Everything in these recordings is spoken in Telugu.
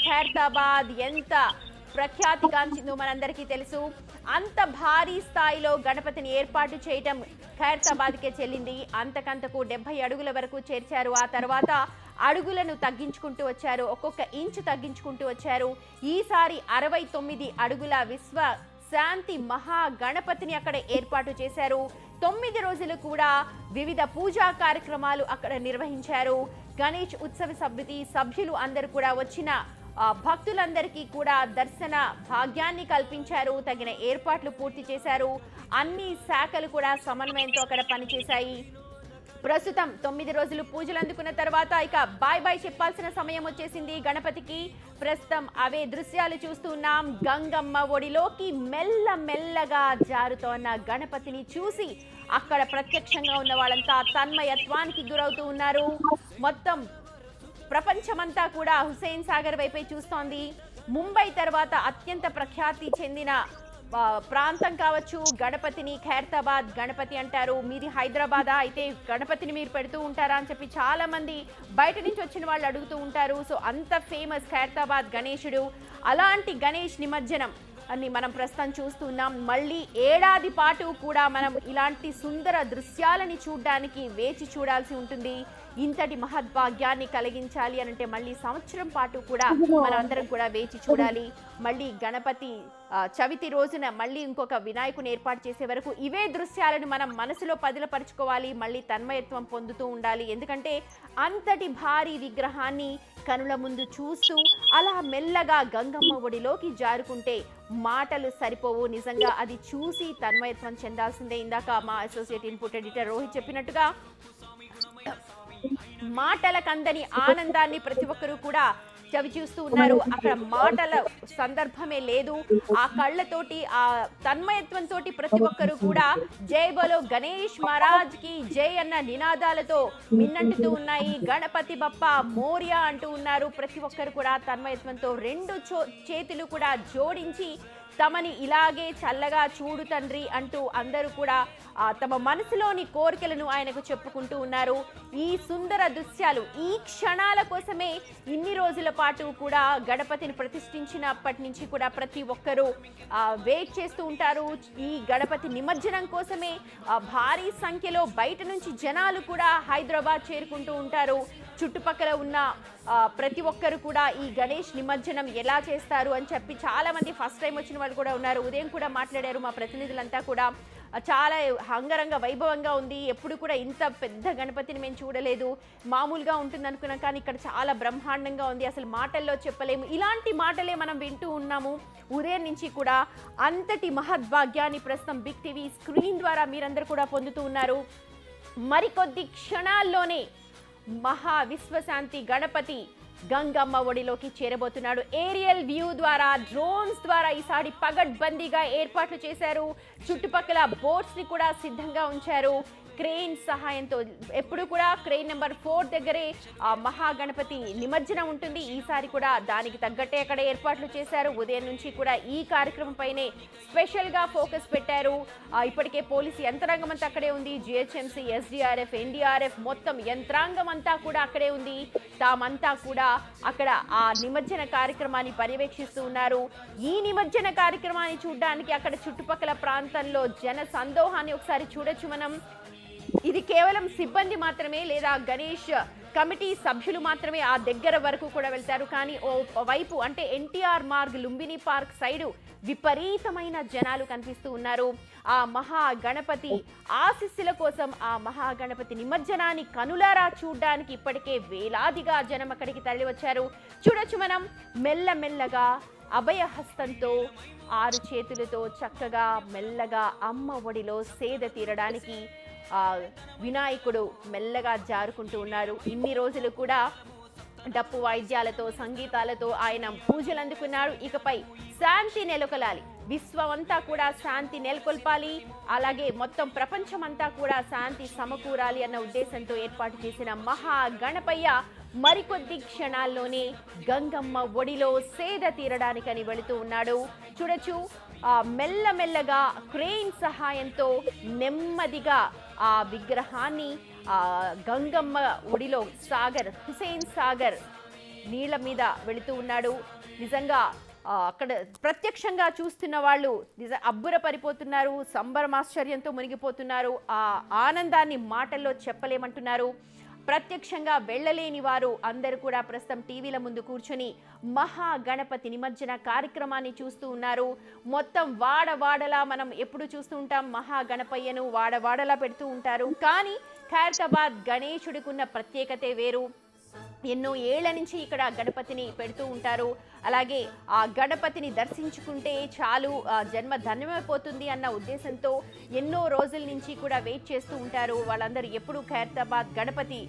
ఖైరతాబాద్ ఎంత ప్రఖ్యాతిగాంచిందో మనందరికీ తెలుసు. అంత భారీ స్థాయిలో గణపతిని ఏర్పాటు చేయటం ఖైరతాబాద్కే చెల్లింది. అంతకంతకు 70 అడుగుల వరకు చేర్చారు. ఆ తర్వాత అడుగులను తగ్గించుకుంటూ వచ్చారు, ఒక్కొక్క ఇంచు తగ్గించుకుంటూ వచ్చారు. ఈసారి 69 అడుగుల విశ్వ శాంతి మహా గణపతిని అక్కడ ఏర్పాటు చేశారు. 9 రోజులు కూడా వివిధ పూజా కార్యక్రమాలు అక్కడ నిర్వహించారు. గణేష్ ఉత్సవ సమితి సభ్యులు అందరూ కూడా వచ్చిన భక్తులందరికీ కూడా దర్శన భాగ్యాన్ని కల్పించారు. తగిన ఏర్పాట్లు పూర్తి చేశారు. అన్ని శాఖలు కూడా సమన్వయంతో అక్కడ పనిచేశాయి. ప్రస్తుతం 9 రోజులు పూజలు అందుకున్న తర్వాత ఇక బాయ్ బాయ్ చెప్పాల్సిన సమయం వచ్చేసింది గణపతికి. ప్రస్తుతం అవే దృశ్యాలు చూస్తున్నాం. గంగమ్మ ఒడిలోకి మెల్ల మెల్లగా జారుతోన్న గణపతిని చూసి అక్కడ ప్రత్యక్షంగా ఉన్న వాళ్ళంతా తన్మయత్వానికి గురవుతూ ఉన్నారు. మొత్తం ప్రపంచమంతా కూడా హుస్సేన్ సాగర్ వైపే చూస్తోంది. ముంబై తర్వాత అత్యంత ప్రఖ్యాతి చెందిన ప్రాంతం కావచ్చు. గణపతిని ఖైరతాబాద్ గణపతి అంటారు. మీది హైదరాబాదా, అయితే గణపతిని మీరు పెడుతూ ఉంటారా అని చెప్పి చాలా మంది బయట నుంచి వచ్చిన వాళ్ళు అడుగుతూ ఉంటారు. సో అంత ఫేమస్ ఖైరతాబాద్ గణేశుడు. అలాంటి గణేష్ నిమజ్జనం అని మనం ప్రస్తుతం చూస్తున్నాం. మళ్ళీ ఏడాది పాటు కూడా మనం ఇలాంటి సుందర దృశ్యాలని చూడడానికి వేచి చూడాల్సి ఉంటుంది. ఇంతటి మహద్భాగ్యాన్ని కలిగించాలి అనంటే మళ్ళీ సంవత్సరం పాటు కూడా మనందరం కూడా వేచి చూడాలి. మళ్ళీ గణపతి చవితి రోజున మళ్ళీ ఇంకొక వినాయకుని ఏర్పాటు చేసే వరకు ఇవే దృశ్యాలను మనం మనసులో పదిలపరుచుకోవాలి. మళ్ళీ తన్మయత్వం పొందుతూ ఉండాలి. ఎందుకంటే అంతటి భారీ విగ్రహాన్ని కనుల ముందు చూస్తూ అలా మెల్లగా గంగమ్మ ఒడిలోకి జారుకుంటే మాటలు సరిపోవు. నిజంగా అది చూసి తన్మయత్వం చెందాల్సిందే. ఇందాక మా అసోసియేట్ ఇన్పుట్ ఎడిటర్ రోహిత్ చెప్పినట్టుగా మాటలకందని ఆనందాన్ని ప్రతి ఒక్కరూ కూడా చవి చూస్తూ ఉన్నారు. అక్కడ మాటల సందర్భమే లేదు. ఆ కళ్ళతోటి, ఆ తన్మయత్వంతో ప్రతి ఒక్కరు కూడా జై బలో గణేష్ మహారాజ్ కి జై అన్న నినాదాలతో మిన్నంటుతూ ఉన్నాయి. గణపతి బప్ప మోర్యా అంటూ ఉన్నారు. ప్రతి ఒక్కరు కూడా తన్మయత్వంతో రెండు చేతులు కూడా జోడించి తమని ఇలాగే చల్లగా చూడు తండ్రి అంటూ అందరూ కూడా తమ మనసులోని కోరికలను ఆయనకు చెప్పుకుంటూ ఉన్నారు. ఈ సుందర దృశ్యాలు, ఈ క్షణాల కోసమే ఇన్ని రోజుల పాటు కూడా గణపతిని ప్రతిష్ఠించినప్పటి నుంచి కూడా ప్రతి ఒక్కరూ వెయిట్ చేస్తూ ఉంటారు. ఈ గణపతి నిమజ్జనం కోసమే భారీ సంఖ్యలో బయట నుంచి జనాలు కూడా హైదరాబాద్ చేరుకుంటూ ఉంటారు. చుట్టుపక్కల ఉన్న ప్రతి ఒక్కరు కూడా ఈ గణేష్ నిమజ్జనం ఎలా చేస్తారు అని చెప్పి చాలా మంది ఫస్ట్ టైం వచ్చిన వాళ్ళు కూడా ఉన్నారు. ఉదయం కూడా మాట్లాడారు మా ప్రతినిధులంతా కూడా. చాలా అంగరంగ వైభవంగా ఉంది. ఎప్పుడు కూడా ఇంత పెద్ద గణపతిని మేము చూడలేదు. మామూలుగా ఉంటుంది అనుకున్నాం, కానీ ఇక్కడ చాలా బ్రహ్మాండంగా ఉంది. అసలు మాటల్లో చెప్పలేము. ఇలాంటి మాటలే మనం వింటూ ఉన్నాము ఉదయం నుంచి కూడా. అంతటి మహద్భాగ్యాన్ని ప్రస్తుతం బిగ్ టీవీ స్క్రీన్ ద్వారా మీరందరూ కూడా పొందుతూ ఉన్నారు. మరికొద్ది క్షణాల్లోనే మహా విశ్వశాంతి గణపతి గంగమ్మ ఒడిలోకి చేరబోతున్నాడు. ఏరియల్ వ్యూ ద్వారా, డ్రోన్స్ ద్వారా ఈసారి పగడ్బందీగా ఏర్పాట్లు చేశారు. చుట్టుపక్కల బోట్స్ ని కూడా సిద్ధంగా ఉంచారు. క్రెయిన్ సహాయంతో ఎప్పుడు కూడా క్రెయిన్ నెంబర్ 4 దగ్గరే మహాగణపతి నిమజ్జనం ఉంటుంది. ఈసారి కూడా దానికి తగ్గట్టే అక్కడ ఏర్పాట్లు చేశారు. ఉదయం నుంచి కూడా ఈ కార్యక్రమం పైనే స్పెషల్ గా ఫోకస్ పెట్టారు. ఇప్పటికే పోలీసు యంత్రాంగం అంతా అక్కడే ఉంది. జిహెచ్ఎంసీ, ఎస్డిఆర్ఎఫ్, ఎన్డీఆర్ఎఫ్ మొత్తం యంత్రాంగం అంతా కూడా అక్కడే ఉంది. తామంతా కూడా అక్కడ ఆ నిమజ్జన కార్యక్రమాన్ని పర్యవేక్షిస్తూ ఉన్నారు. ఈ నిమజ్జన కార్యక్రమాన్ని చూడడానికి అక్కడ చుట్టుపక్కల ప్రాంతంలో జన సందోహాన్ని ఒకసారి చూడొచ్చు మనం. ఇది కేవలం సిబ్బంది మాత్రమే లేదా గణేష్ కమిటీ సభ్యులు మాత్రమే ఆ దగ్గర వరకు కూడా వెళ్తారు. కానీ ఓ వైపు అంటే ఎన్టీఆర్ మార్గ్, లుంబిని పార్క్ సైడు విపరీతమైన జనాలు కనిపిస్తూ ఉన్నారు. ఆ మహాగణపతి ఆశీస్సుల కోసం, ఆ మహాగణపతి నిమజ్జనాన్ని కనులారా చూడడానికి ఇప్పటికే వేలాదిగా జనం అక్కడికి తరలి వచ్చారు. చూడొచ్చు మనం. మెల్లమెల్లగా అభయహస్తంతో 6 చేతులతో చక్కగా మెల్లగా అమ్మ ఒడిలో సేద తీరడానికి వినాయకుడు మెల్లగా జారుకుంటూ ఉన్నారు. ఇన్ని రోజులు కూడా డప్పు వాయిద్యాలతో, సంగీతాలతో ఆయన పూజలు అందుకున్నారు. ఇకపై శాంతి నెలకొలాలి, విశ్వమంతా కూడా శాంతి నెలకొల్పాలి, అలాగే మొత్తం ప్రపంచమంతా కూడా శాంతి సమకూరాలి అన్న ఉద్దేశంతో ఏర్పాటు చేసిన మహా గణపయ్య మరికొద్ది క్షణాల్లోనే గంగమ్మ ఒడిలో సేద తీరడానికని వెళుతూ ఉన్నాడు. చూడొచ్చు, మెల్లమెల్లగా క్రెయిన్ సహాయంతో నెమ్మదిగా ఆ విగ్రహాన్ని గంగమ్మ ఒడిలో హుస్సేన్ సాగర్ నీళ్ల మీద వెళుతూ ఉన్నాడు. నిజంగా అక్కడ ప్రత్యక్షంగా చూస్తున్న వాళ్ళు అబ్బురపడిపోతున్నారు, సంబరమాశ్చర్యంతో మునిగిపోతున్నారు. ఆ ఆనందాన్ని మాటల్లో చెప్పలేమంటున్నారు. ప్రత్యక్షంగా వెళ్ళలేని వారు అందరూ కూడా ప్రస్తుతం టీవీల ముందు కూర్చొని మహాగణపతి నిమజ్జన కార్యక్రమాన్ని చూస్తూ ఉన్నారు. మొత్తం వాడవాడలా మనం ఎప్పుడు చూస్తూ ఉంటాం, మహాగణపయ్యను వాడవాడలా పెడుతూ ఉంటారు. కానీ ఖైరతాబాద్ గణేశుడికున్న ప్రత్యేకతే వేరు. ఎన్నో ఏళ్ల నుంచి ఇక్కడ గణపతిని పెడుతూ ఉంటారు. అలాగే ఆ గణపతిని దర్శించుకుంటే చాలు జన్మ ధన్యమైపోతుంది అన్న ఉద్దేశంతో ఎన్నో రోజుల నుంచి కూడా వెయిట్ చేస్తూ ఉంటారు వాళ్ళందరూ. ఎప్పుడు ఖైరతాబాద్ గణపతి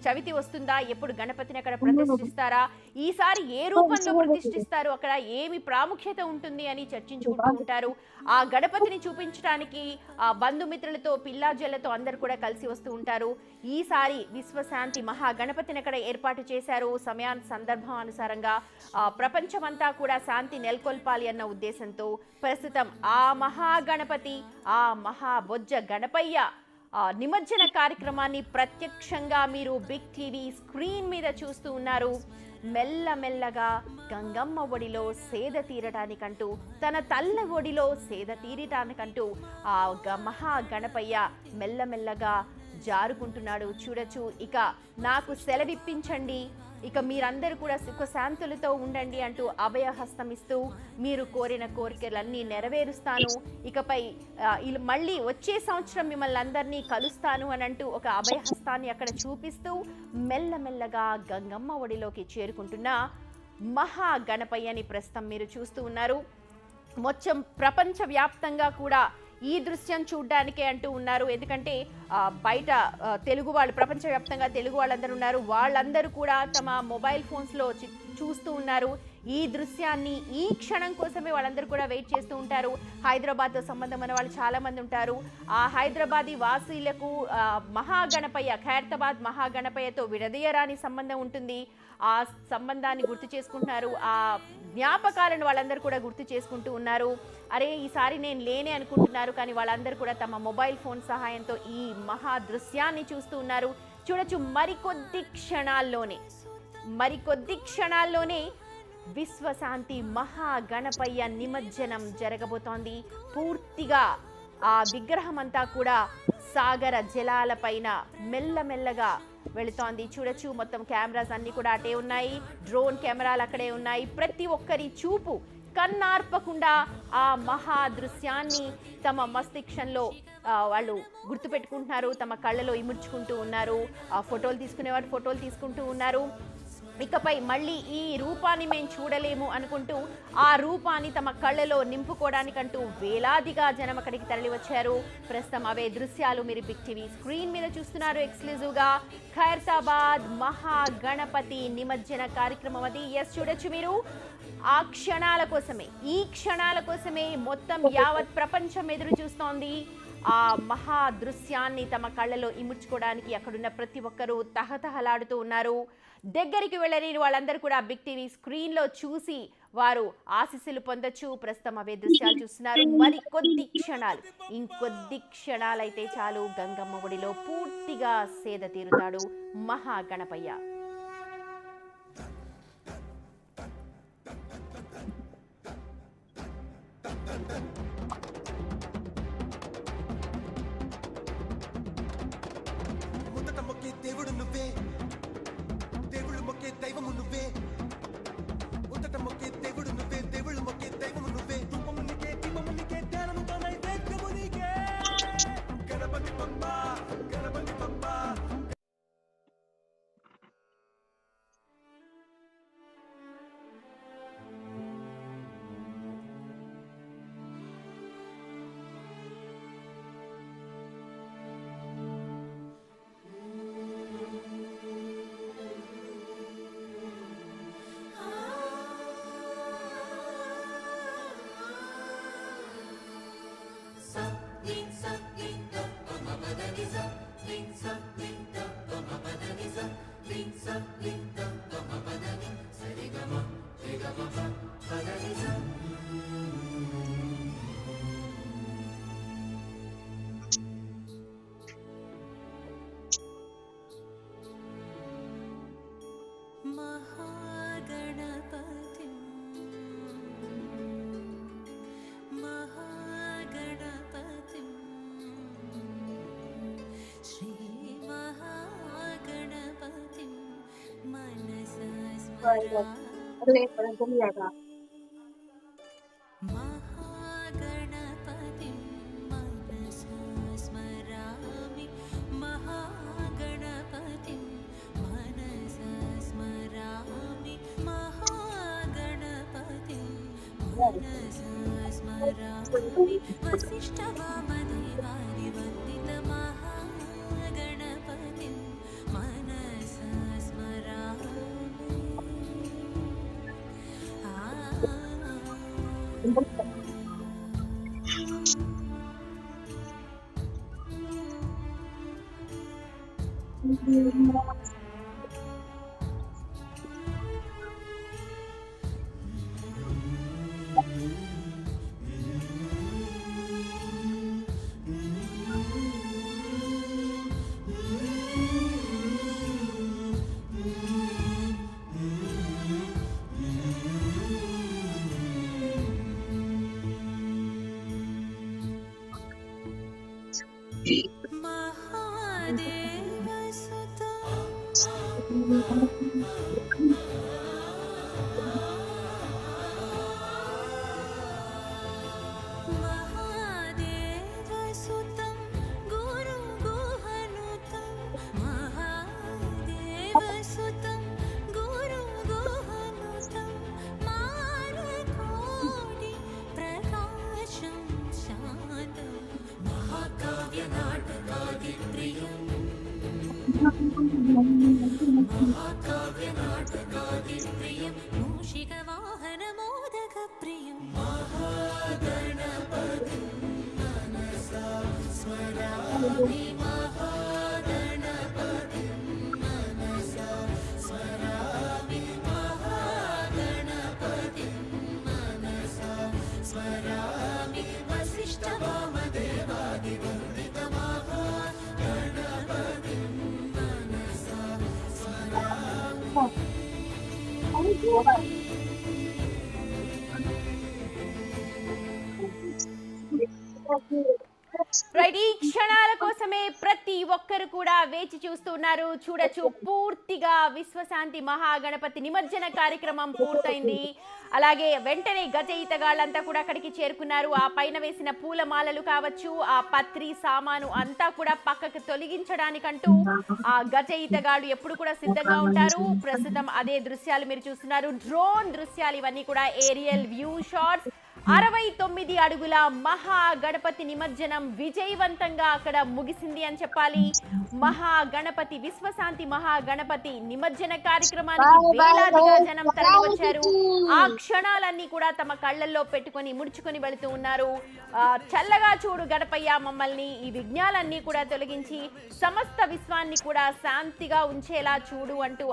చవితి వస్తుందా, ఎప్పుడు గణపతిని అక్కడ ప్రతిష్ఠిస్తారా, ఈసారి ఏ రూపంలో ప్రతిష్ఠిస్తారు, అక్కడ ఏమి ప్రాముఖ్యత ఉంటుంది అని చర్చించుకుంటూ ఉంటారు. ఆ గణపతిని చూపించడానికి ఆ బంధుమిత్రులతో పిల్లాజల్లతో అందరు కూడా కలిసి వస్తూ ఉంటారు. ఈసారి విశ్వశాంతి మహాగణపతిని అక్కడ ఏర్పాటు చేశారు. సందర్భం అనుసారంగా ప్రపంచమంతా కూడా శాంతి నెలకొల్పాలి అన్న ఉద్దేశంతో ప్రస్తుతం ఆ మహాగణపతి, ఆ మహాబొజ్జ గణపయ్య నిమజ్జన కార్యక్రమాన్ని ప్రత్యక్షంగా మీరు బిగ్ టీవీ స్క్రీన్ మీద చూస్తూ ఉన్నారు. మెల్లమెల్లగా గంగమ్మ ఒడిలో సేద తీరటానికంటూ, తన తల్ల ఒడిలో సేద తీరటానికంటూ ఆ మహాగణపయ్య మెల్లమెల్లగా జారుకుంటున్నాడు. చూడొచ్చు. ఇక నాకు సెలవిప్పించండి, ఇక మీరందరూ కూడా సుఖశాంతులతో ఉండండి అంటూ అభయహస్తం ఇస్తూ, మీరు కోరిన కోరికలన్నీ నెరవేరుస్తాను, ఇకపై మళ్ళీ వచ్చే సంవత్సరం మిమ్మల్ని అందరినీ కలుస్తాను అని అంటూ ఒక అభయహస్తాన్ని అక్కడ చూపిస్తూ మెల్లమెల్లగా గంగమ్మ ఒడిలోకి చేరుకుంటున్న మహాగణపయ్యని ప్రస్తుతం మీరు చూస్తూ ఉన్నారు. మొత్తం ప్రపంచవ్యాప్తంగా కూడా ఈ దృశ్యం చూడ్డానికే అంటూ ఉన్నారు. ఎందుకంటే బయట తెలుగు వాళ్ళు, ప్రపంచవ్యాప్తంగా తెలుగు వాళ్ళందరూ ఉన్నారు. వాళ్ళందరూ కూడా తమ మొబైల్ ఫోన్స్లో చూస్తూ ఉన్నారు. ఈ దృశ్యాన్ని, ఈ క్షణం కోసమే వాళ్ళందరూ కూడా వెయిట్ చేస్తూ ఉంటారు. హైదరాబాద్తో సంబంధం ఉన్న వాళ్ళు చాలామంది ఉంటారు. ఆ హైదరాబాదీ వాసీలకు మహాగణపయ్య, ఖైరతాబాద్ మహాగణపయ్యతో విడదీయరాని సంబంధం ఉంటుంది. ఆ సంబంధాన్ని గుర్తు చేసుకుంటున్నారు. ఆ జ్ఞాపకాలను వాళ్ళందరూ కూడా గుర్తు చేసుకుంటూ ఉన్నారు. అరే ఈసారి నేను లేనే అనుకుంటున్నారు, కానీ వాళ్ళందరూ కూడా తమ మొబైల్ ఫోన్ సహాయంతో ఈ మహా దృశ్యాన్ని చూస్తూ ఉన్నారు. చూడొచ్చు. మరికొద్ది క్షణాల్లోనే విశ్వశాంతి మహాగణపయ్య నిమజ్జనం జరగబోతోంది. పూర్తిగా ఆ విగ్రహం అంతా కూడా సాగర జలాలపైన మెల్లమెల్లగా వెళుతోంది. చూడొచ్చు. మొత్తం కెమెరాస్ అన్ని కూడా అటే ఉన్నాయి, డ్రోన్ కెమెరాలు అక్కడే ఉన్నాయి. ప్రతి ఒక్కరి చూపు కన్నార్పకుండా ఆ మహా దృశ్యాన్ని తమ మస్తిష్కంలో వాళ్ళు గుర్తుపెట్టుకుంటున్నారు, తమ కళ్ళలో ఇముడ్చుకుంటూ ఉన్నారు. ఆ ఫోటోలు తీసుకునేవారు ఫోటోలు తీసుకుంటూ ఉన్నారు. ఇకపై మళ్ళీ ఈ రూపాన్ని మేము చూడలేము అనుకుంటూ ఆ రూపాన్ని తమ కళ్ళలో నింపుకోవడానికంటూ వేలాదిగా జనం అక్కడికి తరలి వచ్చారు. ప్రస్తుతం అవే దృశ్యాలు మీరు బిగ్ టీవీ స్క్రీన్ మీద చూస్తున్నారు. ఎక్స్క్లూజివ్గా ఖైరతాబాద్ మహాగణపతి నిమజ్జన కార్యక్రమం అది. ఎస్, చూడొచ్చు మీరు. ఆ క్షణాల కోసమే, ఈ క్షణాల కోసమే మొత్తం యావత్ ప్రపంచం ఎదురు చూస్తోంది. ఆ మహా దృశ్యాన్ని తమ కళ్ళలో ఇముడ్చుకోవడానికి అక్కడున్న ప్రతి ఒక్కరూ తహతహలాడుతూ ఉన్నారు. దగ్గరికి వెళ్ళని వాళ్ళందరూ కూడా బిగ్ టీవీ స్క్రీన్లో చూసి వారు ఆశీస్సులు పొందొచ్చు. ప్రస్తుతం అవే దృశ్యాలు చూస్తున్నారు. ఇంకొద్ది క్షణాలైతే చాలు గంగమ్మ ఒడిలో పూర్తిగా సేద తీరుతాడు మహాగణపయ్య. దేవుడు నువ్వే, దేవుళ్ళు మొక్కే దైవము నువ్వే. ఉత్తట మొక్కే దేవుడు నువ్వే, దేవుళ్ళు మొక్కే దైవము నువ్వే. రూపమునికే, దీపమునికే, ధ్యానముతో నైవేద్యమునికే. గణపతి బప్ప, గణపతి బప్ప. Maha महागणपतिं मनसा स्मरामि महागणपतिं मनसा स्मरामि महागणपतिं मनसा स्मरामि वसिष्ठवामदेवादिवन्दितमहागणपतिं मनसा स्मरामि महादेवसुतं गुरुगुहनुतं महादेवसुतं गुरुगुहनुतं मानकोटि प्रकाशं शान्तं महाकाव्यनाटकादिप्रियं महाकाव्यनाटकादिप्रियं मूषिकवाहनमोदकप्रियं महागणपतिं मनसा स्मरामि महागणपतिं मनसा स्मरामि महागणपतिं मनसा स्मरामि वसिष्ठवामदेवादिवन्दितमहागणपतिं मनसा स्मरामि రైట్, ఈ క్షణాల కోసమే ప్రతి ఒక్కరు కూడా వేచి చూస్తున్నారు. చూడొచ్చు, పూర్తిగా విశ్వశాంతి మహాగణపతి నిమజ్జన కార్యక్రమం పూర్తయింది. అలాగే వెంటనే గజ ఈతగాళ్ళంతా కూడా అక్కడికి చేరుకున్నారు. ఆ పైన వేసిన పూలమాలలు కావచ్చు, ఆ పత్రి సామాను అంతా కూడా పక్కకు తొలగించడానికంటూ ఆ గజ ఈతగాళ్ళు ఎప్పుడు కూడా సిద్ధంగా ఉంటారు. ప్రస్తుతం అదే దృశ్యాలు మీరు చూస్తున్నారు. డ్రోన్ దృశ్యాలు ఇవన్నీ కూడా ఏరియల్ వ్యూ షాట్స్. 69 అడుగుల మహాగణపతి నిమజ్జనం విజయవంతంగా అక్కడ ముగిసింది అని చెప్పాలి. మహాగణపతి విశ్వశాంతి మహాగణపతి నిమజ్జన కార్యక్రమానికి వేలాదిగా జనం తరలి వచ్చారు. ఆ క్షణాలన్నీ కూడా తమ కళ్ళల్లో పెట్టుకొని ముడుచుకొని వెళుతూ ఉన్నారు. చల్లగా చూడు గణపయ్య మమ్మల్ని, ఈ విఘ్నాలన్నీ కూడా తొలగించి సమస్త విశ్వాన్ని కూడా శాంతిగా ఉంచేలా చూడు అంటూ